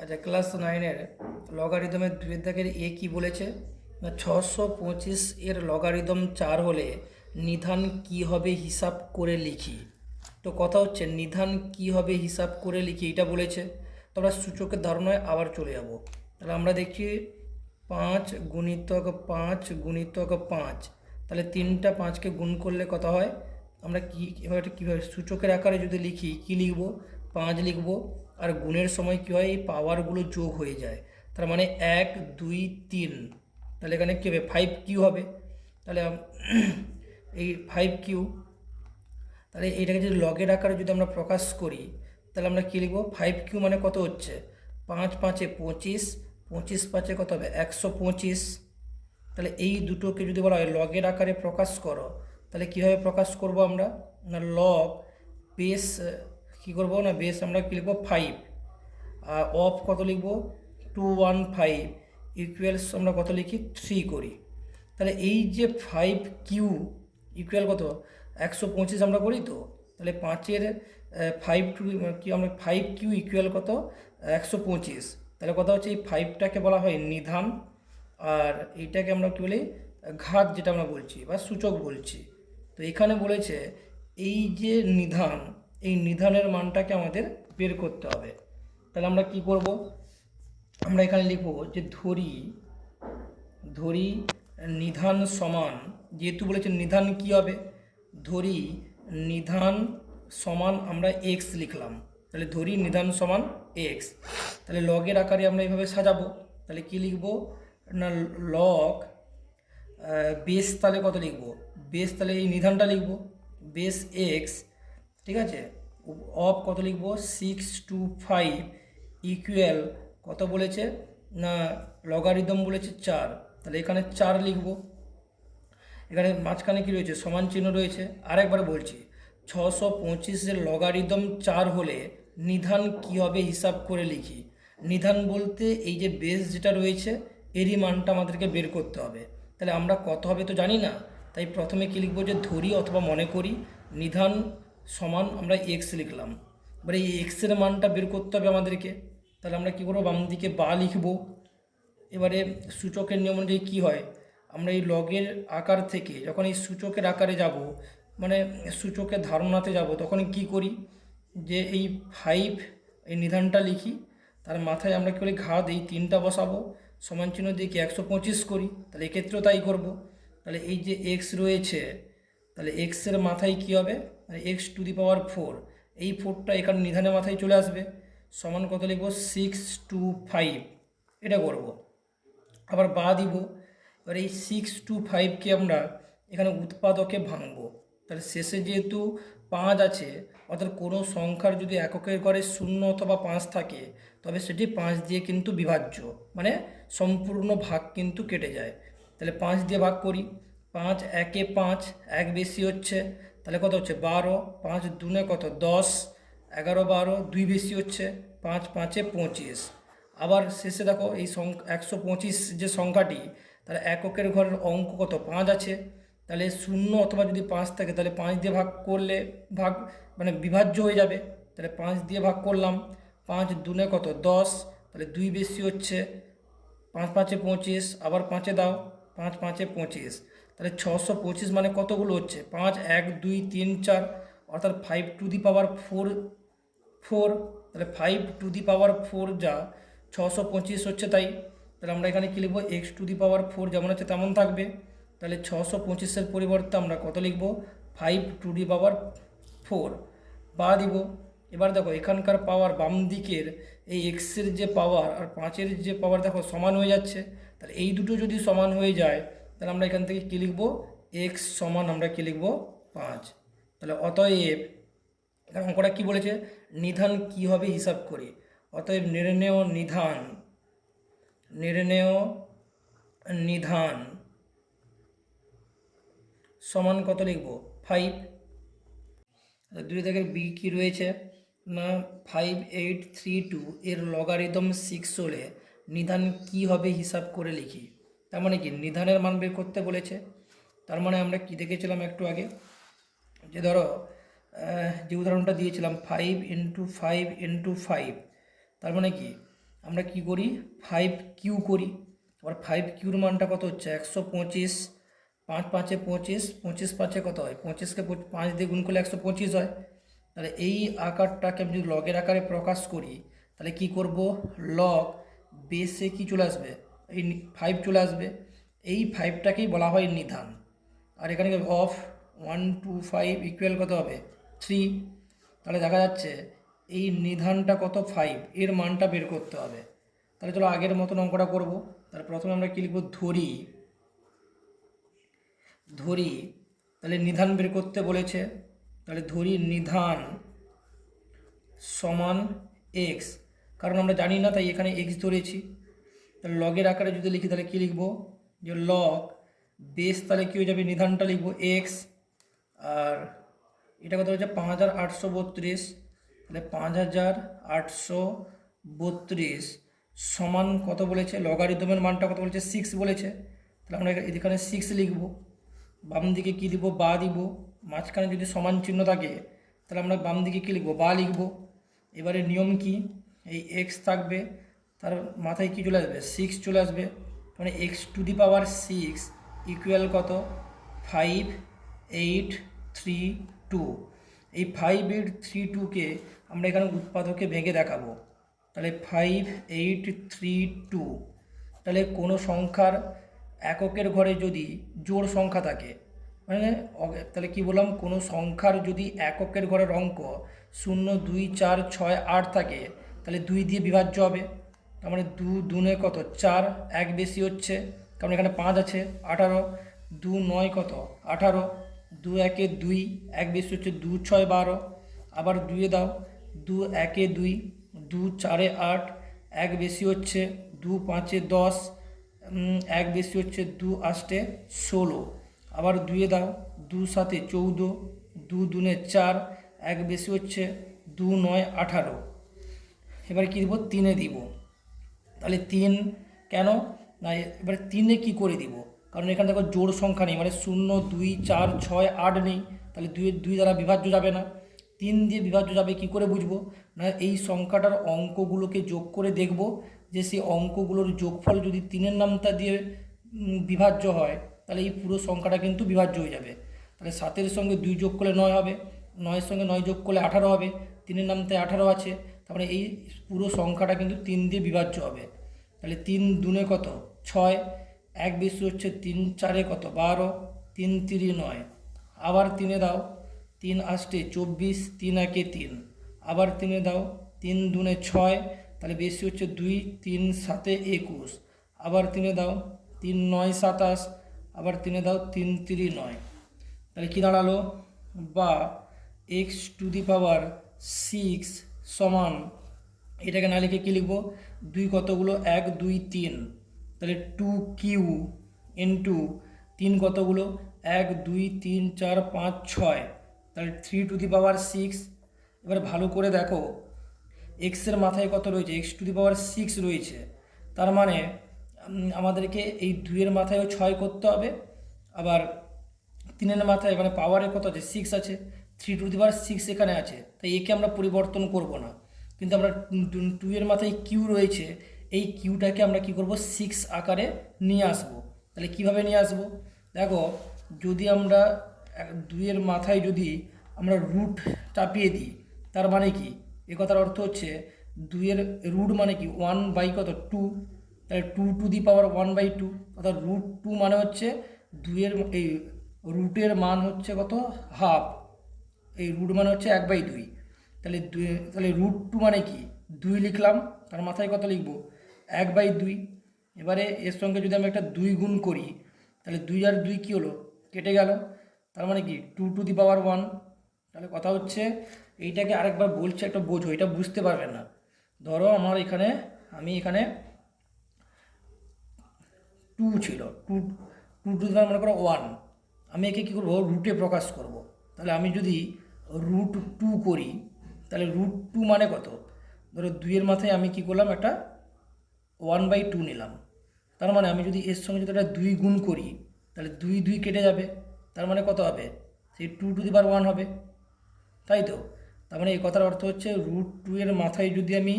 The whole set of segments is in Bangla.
আচ্ছা, ক্লাস 9-এর লগারিদমের 2 দাগের এ কি বলেছে না, 625 এর লগারিদম 4 হলে নিধান কি হবে হিসাব করে লিখি। তো কথা হচ্ছে নিধান কি হবে হিসাব করে লিখি, এটা বলেছে। তো আমরা সূচকের ধারণায় আবার চলে যাব। তাহলে আমরা দেখি 5 গুণিতক 5 গুণিতক 5, তাহলে 3টা 5কে গুণ করলে কত হয়। আমরা কীভাবে সূচকের আকারে যদি লিখি কি লিখব, 5 লিখব। আর গুণের সময় কী হয়, এই পাওয়ারগুলো যোগ হয়ে যায়। তার মানে 1 2 3, তাহলে এখানে কী হবে 5Q হবে। তাহলে এই 5Q, তাহলে এটাকে যদি লগের আকারে যদি আমরা প্রকাশ করি তাহলে আমরা কী লিখব, 5Q মানে কত হচ্ছে 5 5 25, 25 5 কত হবে 125। তাহলে এই দুটোকে যদি বলা হয় লগের আকারে প্রকাশ করো, তাহলে কীভাবে প্রকাশ করব আমরা না, লগ বেস কী করবো না, বেস আমরা কী লিখবো 5, আর অফ কত লিখব 215 ইকুয়ালস আমরা কত লিখি 3 করি। তাহলে এই যে 5Q ইকুয়াল কত 125 আমরা করি। তো তাহলে 5-এর 5 টু কি আমরা 5Q ইকুয়াল কত 125। তাহলে কথা হচ্ছে এই 5টাকে বলা হয় নিধান, আর এইটাকে আমরা কী বলি ঘাত, যেটা আমরা বলছি বা সূচক বলছি। তো এখানে বলেছে এই যে নিধান, এই নিধানের মানটাকে আমাদের বের করতে হবে। তাহলে আমরা কি করব, আমরা এখানে লিখব যে ধরি নিধান সমান, যেহেতু বলেছে নিধান কি হবে, ধরি নিধান সমান আমরা এক্স লিখলাম। তাহলে ধরি নিধান সমান এক্স, তাহলে লগের আকারে আমরা এইভাবে সাজাবো। তাহলে কি লিখব না, লগ বেস, তাহলে কত লিখব বেস, তাহলে এই নিধানটা লিখব বেস এক্স, ঠিক আছে। অফ কত লিখব 625 ইকুয়াল কত বলেছে না, লগারিদম বলেছে 4, তাহলে এখানে 4 লিখব। এখানে মাঝখানে কি রয়েছে, সমান চিহ্ন রয়েছে। আরেকবার বলছি, 625-এর লগারিদম 4 হলে নিধান কি হবে হিসাব করে লিখি। নিধান বলতে এই যে বেস যেটা রয়েছে এরই মানটা আমাদেরকে বের করতে হবে। তাহলে আমরা কত হবে তো জানি না, তাই প্রথমে কি লিখব যে ধরি অথবা মনে করি নিধান সমান আমরা এক্স লিখলাম। এবার এই এক্সের মানটা বের করতে হবে আমাদেরকে। তাহলে আমরা কী করবো, বাম দিকে বা লিখব। এবারে সূচকের নিয়ম অনুযায়ী কী হয়, আমরা এই লগের আকার থেকে যখন এই সূচকের আকারে যাব, মানে সূচকের ধারণাতে যাব, তখন কি করি যে এই 5 এই নিধানটা লিখি, তার মাথায় আমরা কী করি ঘাত এই 3টা বসাবো, সমান চিহ্ন দিয়ে কি 125 করি। তাহলে এক্ষেত্রেও তাই করব। তাহলে এই যে এক্স রয়েছে, তাহলে এক্সের মাথায় কী হবে, x⁴, এই 4টা এখানে নিধানের মাথায় চলে আসবে, সমান কত লিখব 625, এটা করব। আবার বা দিব। এবার এই 625কে আমরা এখানে উৎপাদকে ভাঙব। তাহলে শেষে যেহেতু 5 আছে, অর্থাৎ কোনো সংখ্যার যদি এককের ঘরে 0 অথবা 5 থাকে তবে সেটি 5 দিয়ে কিন্তু বিভাজ্য, মানে সম্পূর্ণ ভাগ কিন্তু কেটে যায়। তাহলে 5 দিয়ে ভাগ করি, 5 একে 5, এক বেশি হচ্ছে, তাহলে কত হচ্ছে 12, 5 দুনে কত 10, 11 12, 2 বেশি হচ্ছে 5 5 25। আবার শেষে দেখো এই 125 যে সংখ্যাটি, তাহলে এককের ঘরের অঙ্ক কত 5 আছে, তাহলে 0 অথবা যদি 5 থাকে তাহলে 5 দিয়ে ভাগ করলে ভাগ মানে বিভাজ্য হয়ে যাবে। তাহলে 5 দিয়ে ভাগ করলাম, 5 দুনে কত 10, তাহলে 2 বেশি হচ্ছে 5 5 25, আবার 5 দাও 5 5 25, তাহলে 625 মানে কতগুলো হচ্ছে 5 1 2 3 4, অর্থাৎ 5⁴, তাহলে 5⁴ যা 625 হচ্ছে। তাই তাহলে আমরা এখানে কী লিখবো x⁴ যেমন হচ্ছে তেমন থাকবে। তাহলে 625-এর পরিবর্তে আমরা কত লিখব 5⁴ বা দিব। এবার দেখো এখানকার পাওয়ার বাম দিকের এই এক্সের যে পাওয়ার আর 5-এর যে পাওয়ার দেখো সমান হয়ে যাচ্ছে। তাহলে এই দুটো যদি সমান হয়ে যায় তাহলে আমরা এখান থেকে কী লিখব এক্স সমান আমরা কী লিখব 5। তাহলে অতএব এখানে অঙ্কটা কী বলেছে, নিধান কি হবে হিসাব করি। অতএব নির্ণেয় নিধান সমান কত লিখব 5। 2 দাগের বি কী রয়েছে না, 5832 এর লগারিদম 6 হলে নিধান কি হবে হিসাব করে লিখি। তার মানে কি নিধানের মান বের করতে বলেছে। তার মানে আমরা কি দেখেছিলাম একটু আগে, যে ধরো যে উদাহরণটা দিয়েছিলাম 5 × 5 × 5, তার মানে কি আমরা কি করি 5q করি। আবার 5qর মানটা কত হচ্ছে 125, 5 5 25, 25 5 কত হয় 25কে 5 দিয়ে গুণ করলে 125 হয়। তাহলে এই আকারটাকে আমি যদি লগের আকারে প্রকাশ করি তাহলে কি করব, লগ বেসে কি চলে আসবে, এই 5 চলে আসবে। এই 5টাকেই বলা হয় নিধান। আর এখানে অফ 125 ইকুয়াল কত হবে 3। তাহলে দেখা যাচ্ছে এই নিধানটা কত 5, এর মানটা বের করতে হবে। তাহলে চলো আগের মতন অঙ্কটা করব। তাহলে প্রথমে আমরা কি লিখব, ধরি ধরি তাহলে নিধান বের করতে বলেছে। তাহলে ধরি নিধান সমান এক্স, কারণ আমরা জানি না তাই এখানে এক্স ধরেছি। তাহলে লগের আকারে যদি লিখি তাহলে কী লিখব, যে লগ বেস তাহলে কী হয়ে যাবে, নিধানটা লিখব এক্স, আর এটা কত হচ্ছে 5832। তাহলে 5832 সমান কত বলেছে, লগারিদমের মানটা কত বলেছে 6 বলেছে। তাহলে আমরা এখানে 6 লিখব, বাম দিকে কী দিব, বা দিব। মাঝখানে যদি সমান চিহ্ন থাকে তাহলে আমরা বাম দিকে কী লিখব, বা লিখব। এবারে নিয়ম কি, এই এক্স থাকবে, তার মাথায় কী চলে আসবে 6 চলে আসবে, মানে x⁶ ইকুয়াল কত 5832। এই 5832কে আমরা এখানে উৎপাদকে ভেঙে দেখাবো। তাহলে 5832, তাহলে কোনো সংখ্যার এককের ঘরে যদি জোড় সংখ্যা থাকে, মানে তাহলে কি বললাম, কোনো সংখ্যার যদি এককের ঘরের অঙ্ক 0 2 4 6 8 থাকে তাহলে 2 দিয়ে বিভাজ্য হবে। তার মানে 2 2 কত 4, এক বেশি হচ্ছে কারণ এখানে 5 আছে 18, 2 9 কত 18, 2 1 2, এক বেশি হচ্ছে 2 6 12, আবার 2 দাও 2 1 2, 2 4 8, এক বেশি হচ্ছে 2 5 10, এক বেশি হচ্ছে 2 8 16, আবার 2 দাও 2 7 14, 2 2 4, এক বেশি হচ্ছে 2 9 18। এবারে কী দিব, 3 দিব। তাহলে 3 কেন না, এবারে 3 কী করে দিব, কারণ এখানে দেখো জোড় সংখ্যা নেই, মানে 0 2 4 6 8 নেই, তাহলে 2 দ্বারা বিভাজ্য যাবে না। 3 দিয়ে বিভাজ্য যাবে কি করে বুঝবো, না এই সংখ্যাটার অঙ্কগুলোকে যোগ করে দেখব যে সেই অঙ্কগুলোর যোগফল যদি 3-এর নামটা দিয়ে বিভাজ্য হয় তাহলে এই পুরো সংখ্যাটা কিন্তু বিভাজ্য হয়ে যাবে। তাহলে 7-এর সঙ্গে 2 যোগ করলে 9 হবে, 9-এর সঙ্গে 9 যোগ করলে 18 হবে, 3-এর নামতে 18 আছে, তারপরে এই পুরো সংখ্যাটা কিন্তু 3 দিয়ে বিভাজ্য হবে। তাহলে 3 2 কত 6, এক বেশি হচ্ছে 3 4 কত 12, 3 3 9, আবার 3 দাও 3 8 24, 3 1 3, আবার 3 দাও 3 2 6, তাহলে বেশি হচ্ছে 2 3 7 21, আবার 3 দাও 3 9 27, আবার 3 দাও 3 3 9। তাহলে কী দাঁড়ালো, বা x⁶ সমান, এটাকে না লিখে কী লিখবো, 2 কতগুলো 1 2 3, তাহলে 2q ইন্টু 3 কতগুলো 1 2 3 4 5 6, তাহলে 3⁶। এবার ভালো করে দেখো এক্সের মাথায় কত রয়েছে, x⁶ রয়েছে, তার মানে আমাদেরকে এই 2-এর মাথায়ও 6 করতে হবে, আবার 3-এর মাথায় মানে পাওয়ারে কত আছে 6 আছে, 3⁶ এখানে আছে, তাই একে আমরা পরিবর্তন করব না, কিন্তু আমরা 2-এর মাথায় কিউ রয়েছে, এই কিউটাকে আমরা কি করব 6 আকারে নিয়ে আসব। তাহলে কিভাবে নিয়ে আসব, দেখো যদি আমরা 2-এর মাথায় যদি আমরা রুট চাপিয়ে দিই তার মানে কি, এ কথার অর্থ হচ্ছে 2-এর রুট মানে কি 1 কত 2, তাহলে 2⁻1/2, অর্থাৎ √2 মানে হচ্ছে 2-এর এই রুটের মান হচ্ছে কত হাফ, এই রুট মানে হচ্ছে 1/2, তাহলে তাহলে √2 মানে কি 2 লিখলাম, তার মাথায় কত লিখব 1/2। এবারে এর সঙ্গে যদি আমি একটা 2 গুণ করি তাহলে 2 আর 2 কী হলো, কেটে গেল, তার মানে কি 2⁻1। তাহলে কথা হচ্ছে এইটাকে আরেকবার বলছি, একটা বোঝো, এটা বুঝতে পারবে না। ধরো আমার এখানে আমি এখানে 2 ছিল, 2 মনে করো 1, আমি একে কী করবো রুটে প্রকাশ করব। তাহলে আমি যদি √2 করি তাহলে √2 মানে কত, ধরো 2-এর মাথায় আমি কি করলাম একটা 1/2 নিলাম, তার মানে আমি যদি এর সঙ্গে যদি একটা 2 গুণ করি তাহলে 2 2 কেটে যাবে, তার মানে কত হবে সেই 2⁻1 হবে, তাই তো। তার মানে এই কথার অর্থ হচ্ছে √2 এর মাথায় যদি আমি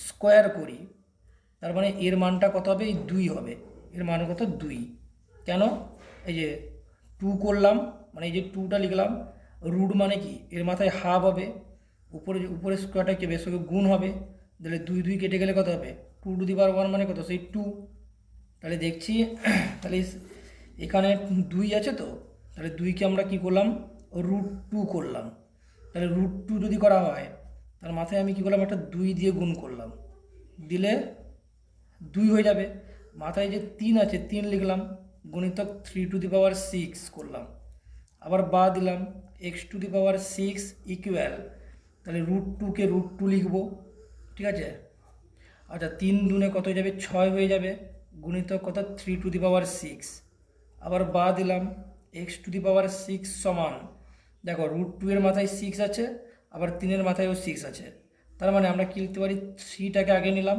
স্কোয়ার করি, তার মানে এর মানটা কত হবে? এই 2 হবে। এর মান কত? 2। কেন? এই যে 2 করলাম, মানে এই যে 2টা লিখলাম, রুট মানে কি? এর মাথায় হাফ হবে, উপরে স্কোয়ারটা কি বেশ গুণ হবে, তাহলে 2 2 কেটে গেলে কত হবে? 2 টু দি পাওয়ার 1 মানে কত? সেই 2। তাহলে দেখছি তাহলে এখানে 2 আছে তো, তাহলে 2কে আমরা কি করলাম? √2 করলাম। তাহলে √2 যদি করা হয়, তার মাথায় আমি কি করলাম? একটা 2 দিয়ে গুণ করলাম, দিলে 2 হয়ে যাবে। মাথায় যে 3 আছে, 3 লিখলাম, গুণিতক 3 টু দি পাওয়ার 6 করলাম, আবার বা দিলাম x to the power 6 equal, তাহলে √2কে √2 লিখবো, ঠিক আছে। আচ্ছা 3 দুনে কত হয়ে যাবে? 6 হয়ে যাবে, গুণিতক কত? 3 টু দি পাওয়ার 6, আবার বা দিলাম x টু দি পাওয়ার 6 সমান, দেখো √2 এর মাথায় 6 আছে, আবার 3-এর মাথায়ও 6 আছে, তার মানে আমরা কি লিখতে পারি? 3টাকে আগে নিলাম,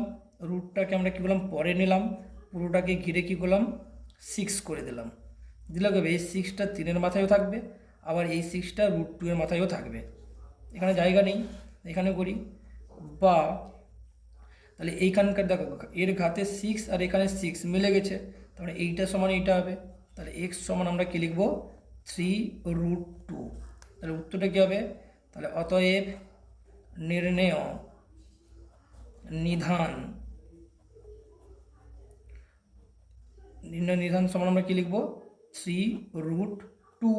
রুটটাকে আমরা কী করলাম? পরে নিলাম, পুরোটাকে ঘিরে কী করলাম? 6 করে দিলাম। দিলে কি হবে? এই 6টা 3-এর মাথায়ও থাকবে, আবার এই 6টা √2 এর মাথায়ও থাকবে। এখানে জায়গা নেই, এখানে করি, বা তাহলে এইখানকার দেখো এর ঘাতে 6 আর এখানে 6 মিলে গেছে, তাহলে এইটা সমান এইটা হবে। তাহলে এক্স সমান আমরা কি লিখবো? 3√2। তাহলে উত্তরটা কী হবে? তাহলে অতএব নির্ণেয় নিধান নির্ণয় নিধান সমান আমরা কি লিখবো? 3√2।